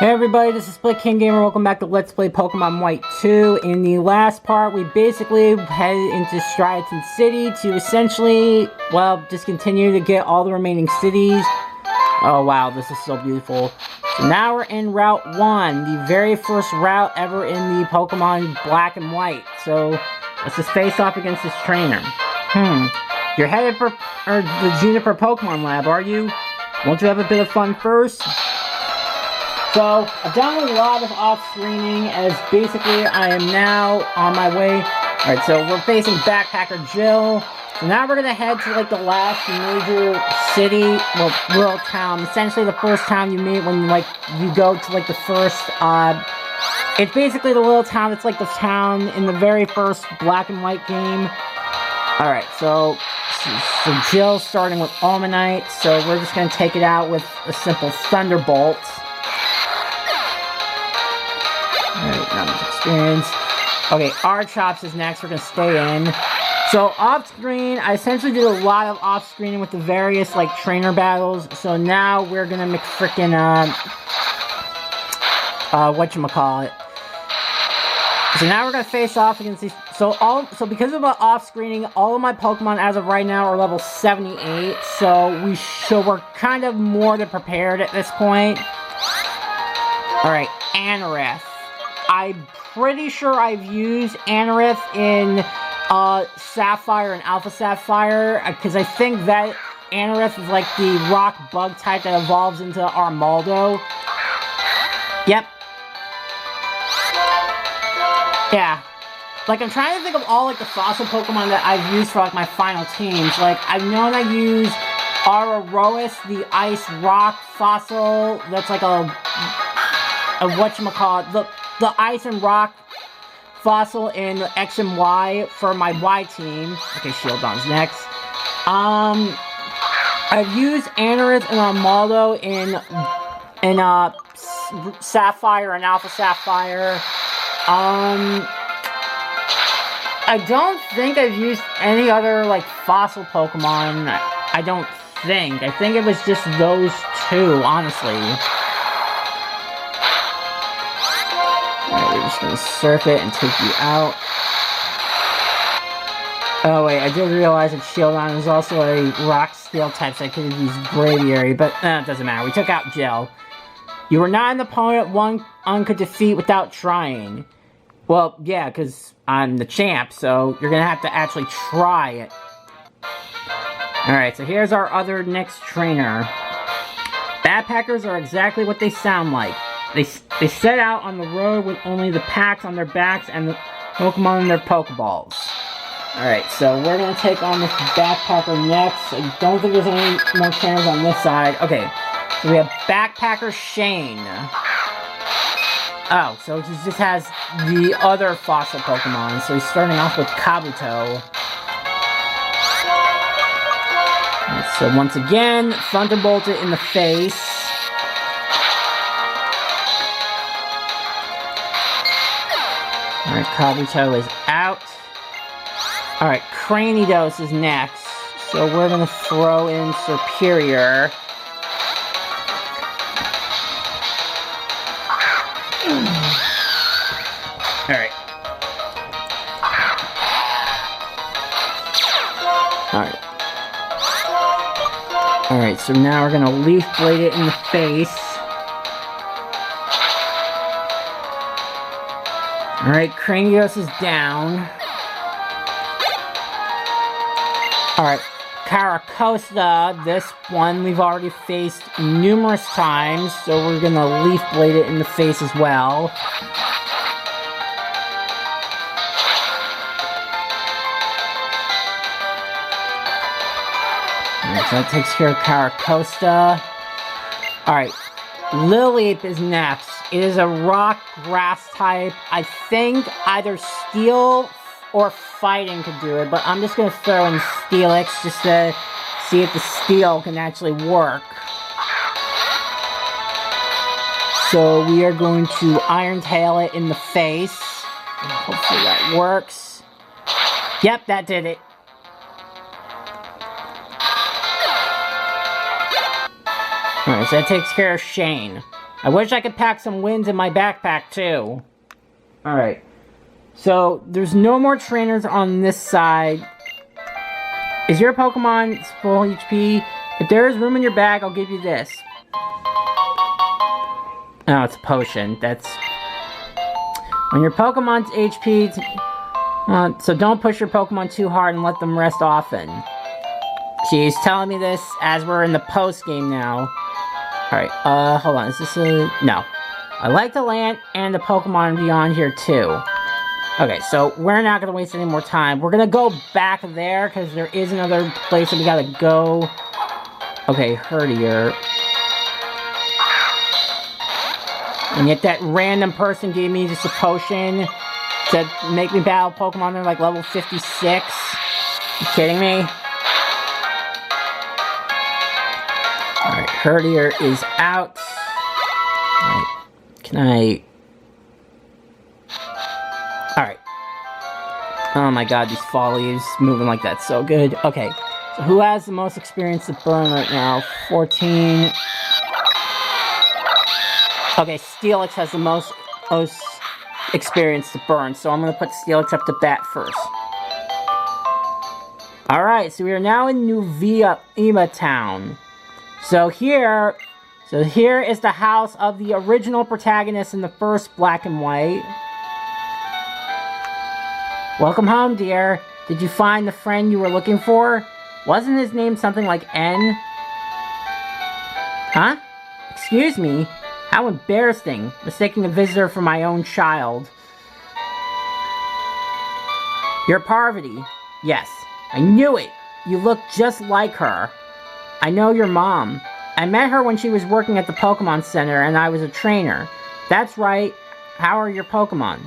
Hey everybody, this is Split King Gamer. Welcome back to Let's Play Pokemon White 2. In the last part, we basically headed into Castellia City to essentially, well, just continue to get all the remaining cities. Oh wow, this is so beautiful. So now we're in Route 1, the very first route ever in the Pokemon Black and White. So, let's just face off against this trainer. You're headed for the Juniper Pokemon Lab, are you? Won't you have a bit of fun first? So, I've done a lot of off-screening, as basically I am now on my way. Alright, so we're facing Backpacker Jill. So now we're gonna head to, like, the last major city, well, rural town. Essentially the first town you meet when, like, you go to, like, the first, it's basically the little town that's, like, the town in the very first Black and White game. Alright, so Jill's starting with Almanite, so we're just gonna take it out with a simple Thunderbolt. Alright, not much experience. Okay, Archops is next. We're gonna stay in. So, off-screen, I essentially did a lot of off-screening with the various, like, trainer battles. So now we're gonna make frickin', whatchamacallit. So now we're gonna face off against these. So because of the off-screening, all of my Pokemon as of right now are level 78. So we're kind of more than prepared at this point. Alright, Anorith. I'm pretty sure I've used Anorith in Sapphire and Alpha Sapphire, because I think that Anorith is like the rock bug type that evolves into Armaldo. Yep. Yeah. Like, I'm trying to think of all, like, the fossil Pokemon that I've used for, like, my final teams. Like, I've known I use Aurorus, the ice rock fossil, that's like a whatchamacallit, the ice and rock fossil in X and Y for my Y team. Okay, Shieldon's next. I've used Anorith and Armaldo in Sapphire and Alpha Sapphire. I don't think I've used any other, like, fossil Pokemon. I don't think. I think it was just those two, honestly. Alright, we're just gonna surf it and take you out. Oh wait, I did realize that Shieldon is also a rock steel type, so I could have used Braviary, but it doesn't matter. We took out Jill. You were not an opponent one could defeat without trying. Well, yeah, because I'm the champ, so you're gonna have to actually try it. Alright, so here's our other next trainer. Backpackers are exactly what they sound like. They set out on the road with only the packs on their backs and the Pokemon in their Pokeballs. Alright, so we're going to take on this Backpacker next. I don't think there's any more trainers on this side. Okay, so we have Backpacker Shane. Oh, so he just has the other fossil Pokemon. So he's starting off with Kabuto. Right, so once again, Thunderbolt it in the face. Alright, Kabuto is out. Alright, Cranidos is next. So we're gonna throw in Superior. Alright. Alright. Alright, so now we're gonna Leaf Blade it in the face. Alright, Cranidos is down. Alright, Caracosta, this one we've already faced numerous times, so we're gonna Leaf Blade it in the face as well. Alright, so that takes care of Caracosta. Alright, Lileep is next. It is a rock grass type. I think either Steel or Fighting could do it, but I'm just going to throw in Steelix just to see if the Steel can actually work. So we are going to Iron Tail it in the face. Hopefully that works. Yep, that did it. Alright, so that takes care of Shane. I wish I could pack some wins in my backpack, too. Alright. So, there's no more trainers on this side. Is your Pokemon full HP? If there is room in your bag, I'll give you this. Oh, it's a potion. That's... When your Pokemon's HP... so don't push your Pokemon too hard and let them rest often. She's telling me this as we're in the post-game now. Alright, hold on. Is this a... No. I like the land and the Pokemon beyond here, too. Okay, so we're not gonna waste any more time. We're gonna go back there, because there is another place that we gotta go. Okay, Herdier. And yet that random person gave me just a potion to make me battle Pokemon. They're like level 56. You kidding me? Alright, Herdier is out. Alright, can I... Alright. Oh my god, these fall leaves moving like that, so good. Okay, so who has the most experience to burn right now? 14... Okay, Steelix has the most experience to burn, so I'm going to put Steelix up to bat first. Alright, so we are now in New Ema Town. So here is the house of the original protagonist in the first Black and White. Welcome home, dear. Did you find the friend you were looking for? Wasn't his name something like N? Huh? Excuse me? How embarrassing, mistaking a visitor for my own child. You're Parvati. Yes, I knew it. You look just like her. I know your mom. I met her when she was working at the Pokemon Center and I was a trainer. That's right. How are your Pokemon?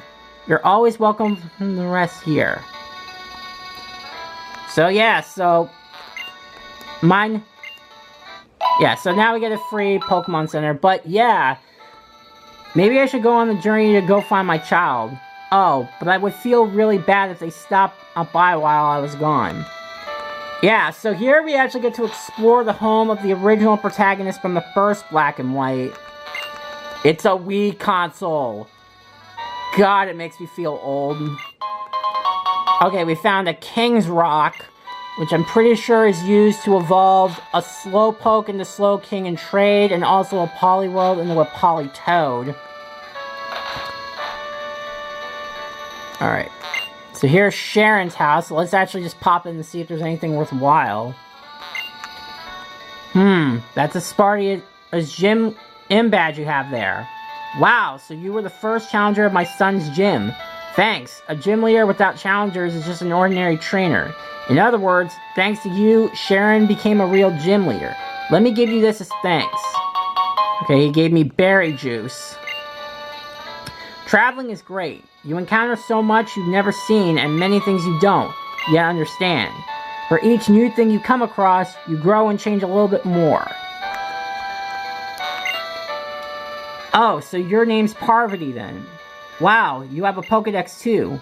You're always welcome from the rest here. So yeah, so... Mine... Yeah, so now we get a free Pokemon Center, but yeah. Maybe I should go on the journey to go find my child. Oh, but I would feel really bad if they stopped up by while I was gone. Yeah, so here we actually get to explore the home of the original protagonist from the first Black and White. It's a Wii console. God, it makes me feel old. Okay, we found a King's Rock, which I'm pretty sure is used to evolve a Slowpoke into Slowking in trade, and also a Poliwhirl into a Politoed. Alright, so here's Sharon's house, so let's actually just pop in and see if there's anything worthwhile. That's a Spartia's gym badge you have there. Wow, so you were the first challenger of my son's gym. Thanks, a gym leader without challengers is just an ordinary trainer. In other words, thanks to you, Sharon became a real gym leader. Let me give you this as thanks. Okay, he gave me berry juice. Traveling is great. You encounter so much you've never seen and many things you don't yet understand. For each new thing you come across, you grow and change a little bit more. Oh, so your name's Parvati then. Wow, you have a Pokédex too.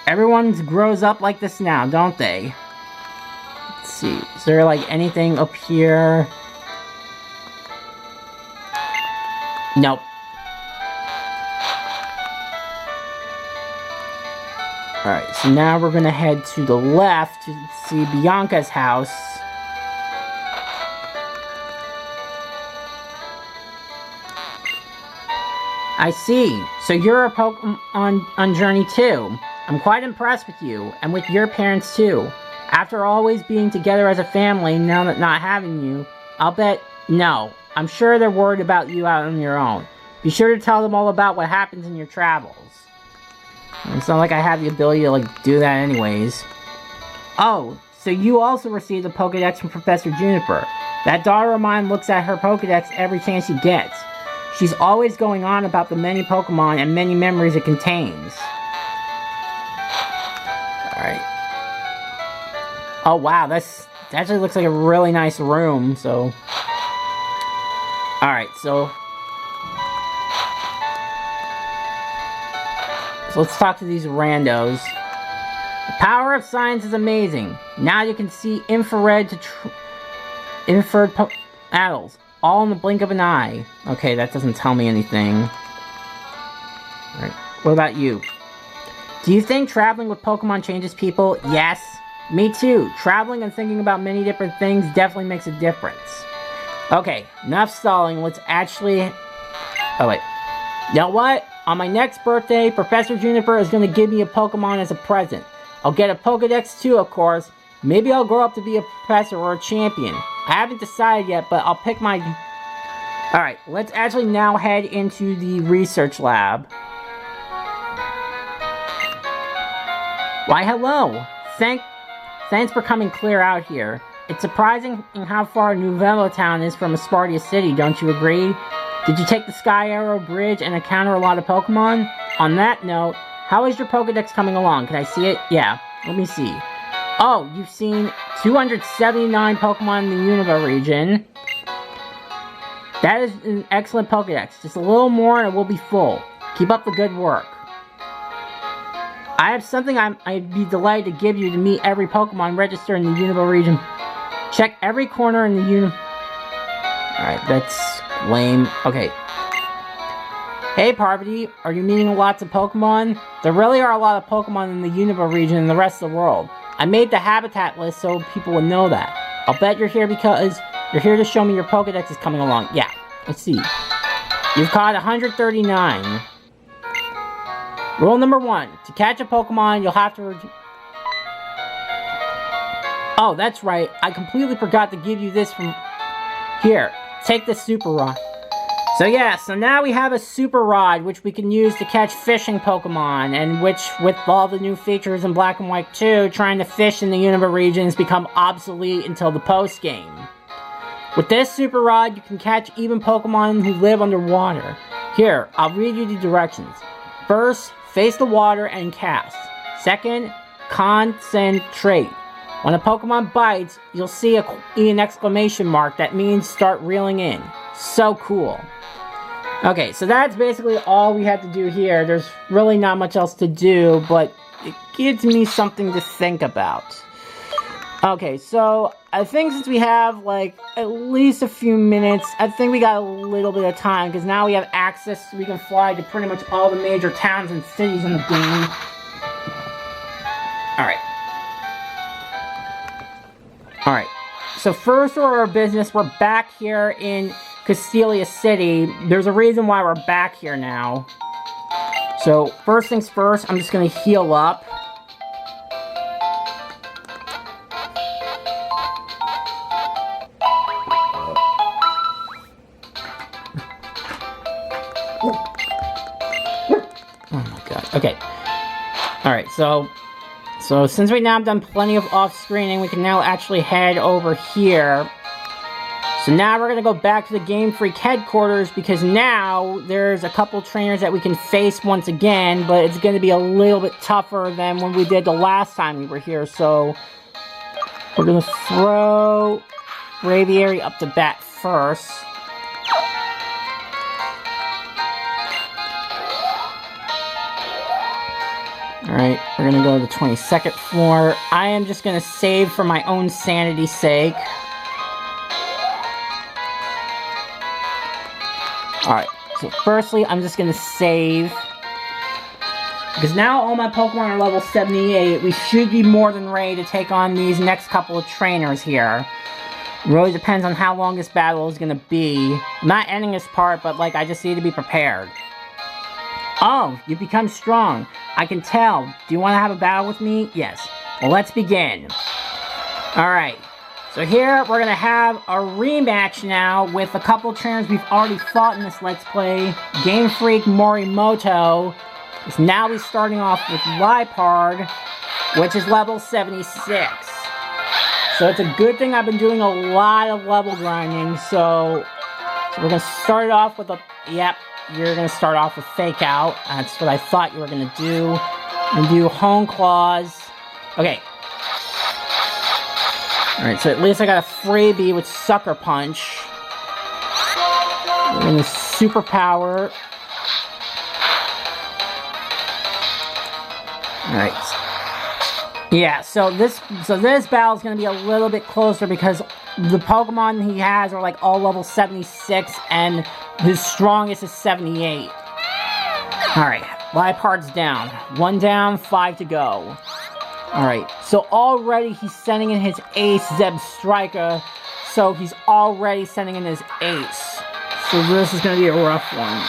Everyone grows up like this now, don't they? Let's see, is there like anything up here? Nope. Alright, so now we're gonna head to the left to see Bianca's house. I see. So you're a Pokemon journey too. I'm quite impressed with you, and with your parents too. After always being together as a family, now that not having you, I'll bet... No, I'm sure they're worried about you out on your own. Be sure to tell them all about what happens in your travels. It's not like I have the ability to, like, do that anyways. Oh, so you also received a Pokédex from Professor Juniper. That daughter of mine looks at her Pokédex every chance she gets. She's always going on about the many Pokemon and many memories it contains. Alright. Oh, wow, that actually looks like a really nice room, so... Alright, so let's talk to these randos. The power of science is amazing. Now you can see infrared to infrared battles. all in the blink of an eye. Okay, that doesn't tell me anything. Alright, what about you? Do you think traveling with Pokemon changes people? Yes. Me too. Traveling and thinking about many different things definitely makes a difference. Okay, enough stalling. Let's actually... Oh, wait. You know what? On my next birthday, Professor Juniper is going to give me a Pokemon as a present. I'll get a Pokedex too, of course. Maybe I'll grow up to be a professor or a champion. I haven't decided yet, but I'll pick my... Alright, let's actually now head into the research lab. Why, hello! Thanks for coming clear out here. It's surprising how far Novello Town is from Castellia City, don't you agree? Did you take the Sky Arrow Bridge and encounter a lot of Pokemon? On that note, how is your Pokedex coming along? Can I see it? Yeah, let me see. Oh, you've seen 279 Pokemon in the Unova region. That is an excellent Pokedex. Just a little more and it will be full. Keep up the good work. I have something I'd be delighted to give you to meet every Pokemon registered in the Unova region. Check every corner in the Alright, that's lame. Okay. Hey Parvati, are you meeting lots of Pokemon? There really are a lot of Pokemon in the Unova region and the rest of the world. I made the habitat list so people would know that. I'll bet you're here because you're here to show me your Pokedex is coming along. Yeah, let's see. You've caught 139. Rule number 1. To catch a Pokemon, you'll have to... Oh, that's right. I completely forgot to give you this from... Here, take this Super Rod. So yeah, so now we have a Super Rod, which we can use to catch fishing Pokemon, and which, with all the new features in Black and White 2, trying to fish in the Unova region has become obsolete until the post-game. With this Super Rod, you can catch even Pokemon who live underwater. Here, I'll read you the directions. First, face the water and cast. Second, concentrate. When a Pokemon bites, you'll see an exclamation mark that means start reeling in. So cool. Okay, so that's basically all we have to do here. There's really not much else to do, but it gives me something to think about. Okay, so I think since we have, like, at least a few minutes, I think we got a little bit of time, because now we have access, so we can fly to pretty much all the major towns and cities in the game. Alright, so first order of business, we're back here in Castellia City. There's a reason why we're back here now. So, first things first, I'm just going to heal up. Oh my god. Okay. Alright, so since we now have done plenty of off-screening, we can now actually head over here. So now we're going to go back to the Game Freak headquarters, because now there's a couple trainers that we can face once again, but it's going to be a little bit tougher than when we did the last time we were here. So we're going to throw Braviary up to bat first. Alright, we're gonna go to the 22nd floor. I am just gonna save for my own sanity's sake. Alright, so firstly, I'm just gonna save. Because now all my Pokemon are level 78, we should be more than ready to take on these next couple of trainers here. It really depends on how long this battle is gonna be. I'm not ending this part, but like, I just need to be prepared. Oh, you become strong. I can tell. Do you want to have a battle with me? Yes. Well, let's begin. Alright. So here, we're going to have a rematch now with a couple trainers we've already fought in this Let's Play. Game Freak Morimoto is now be starting off with Liepard, which is level 76. So it's a good thing I've been doing a lot of level grinding, so we're going to start it off with a... Yep. You're going to start off with Fake Out. That's what I thought you were going to do. And do Hone Claws. Okay. Alright, so at least I got a freebie with Sucker Punch. We're going to Superpower. Alright. Yeah, so this battle is going to be a little bit closer because the Pokemon he has are like all level 76, and his strongest is 78. Alright, Liepard's down. 1 down, 5 to go. Alright, so already he's sending in his ace, Zebstrika, so he's already sending in his ace. So this is going to be a rough one.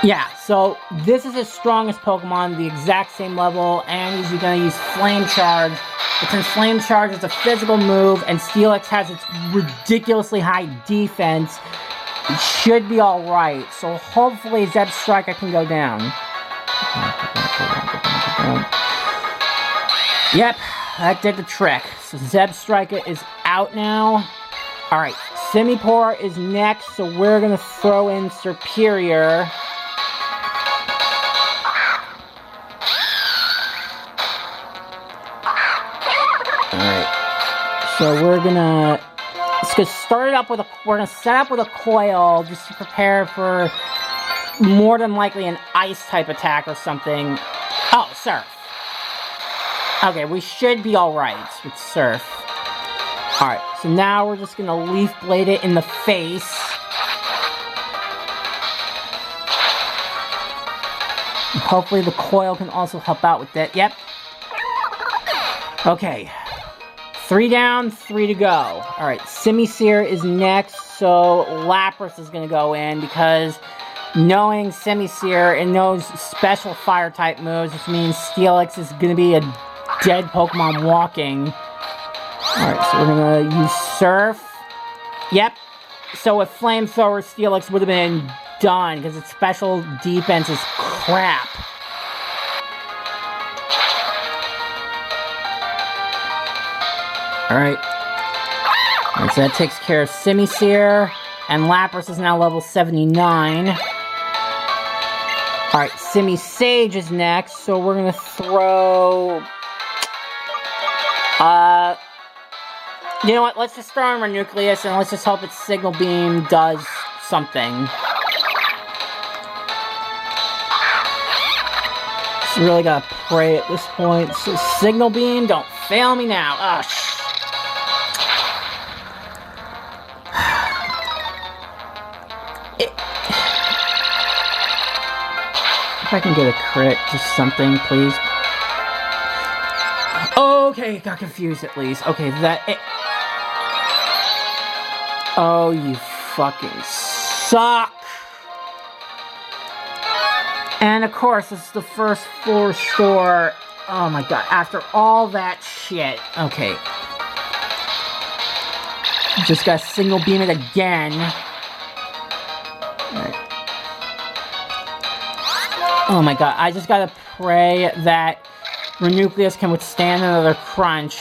Yeah, so this is his strongest Pokemon, the exact same level, and he's going to use Flame Charge. But since Flame Charge is a physical move, and Steelix has its ridiculously high defense, it should be alright. So hopefully Zebstrika can go down. Yep, that did the trick. So Zebstrika is out now. Alright, Simipour is next, so we're going to throw in Serperior. So we're gonna start it up with we're gonna set up with a coil just to prepare for more than likely an ice type attack or something. Oh, Surf. Okay, we should be alright with Surf. Alright, so now we're just gonna Leaf Blade it in the face. And hopefully the coil can also help out with that. Yep. Okay. 3 down, 3 to go. Alright, Simisear is next, so Lapras is going to go in because knowing Simisear, it knows special fire type moves, which means Steelix is going to be a dead Pokemon walking. Alright, so we're going to use Surf. Yep, so with Flamethrower, Steelix would have been done because its special defense is crap. Alright, so that takes care of Simisear, and Lapras is now level 79. Alright, Simisage is next, so we're gonna throw... you know what, let's just throw in Renucleus, and let's just hope its Signal Beam does something. Just really gotta pray at this point. So Signal Beam, don't fail me now. Ugh. If I can get a crit, just something, please. Okay, got confused at least. Okay, oh, you fucking suck! And of course, this is the first floor store. Oh my god, after all that shit. Okay. Just gotta Signal Beam it again. Alright. Oh my god, I just gotta pray that Renucleus can withstand another crunch.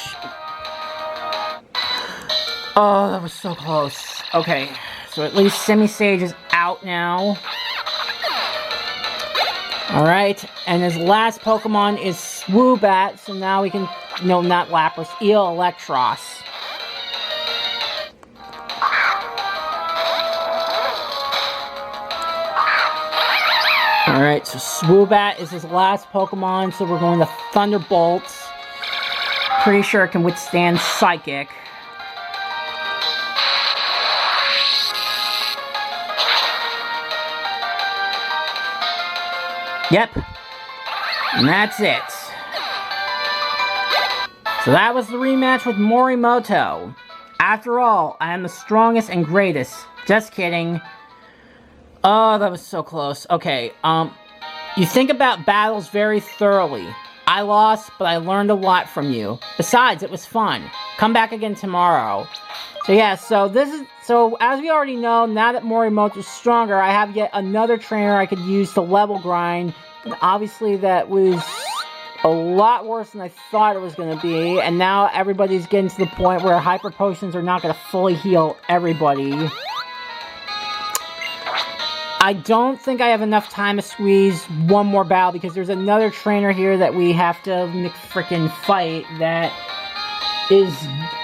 Oh, that was so close. Okay, so at least Simisage is out now. Alright, and his last Pokemon is Swoobat, so now we can... No, not Lapras, Electros. Alright, so Swoobat is his last Pokemon, so we're going to Thunderbolt. Pretty sure it can withstand Psychic. Yep. And that's it. So that was the rematch with Morimoto. After all, I am the strongest and greatest. Just kidding. Oh, that was so close. Okay, you think about battles very thoroughly. I lost, but I learned a lot from you. Besides, it was fun. Come back again tomorrow. So yeah, so as we already know, now that Morimoto's stronger, I have yet another trainer I could use to level grind. And obviously that was a lot worse than I thought it was going to be. And now everybody's getting to the point where Hyper Potions are not going to fully heal everybody. I don't think I have enough time to squeeze one more battle because there's another trainer here that we have to frickin' fight that is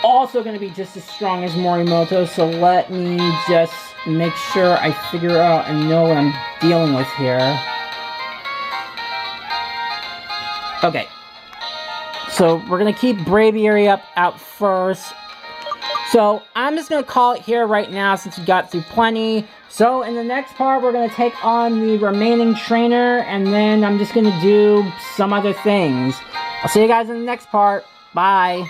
also going to be just as strong as Morimoto, so let me just make sure I figure out and know what I'm dealing with here. Okay. So we're going to keep Braviary out first. So I'm just going to call it here right now since we got through plenty. So in the next part, we're going to take on the remaining trainer, and then I'm just going to do some other things. I'll see you guys in the next part. Bye.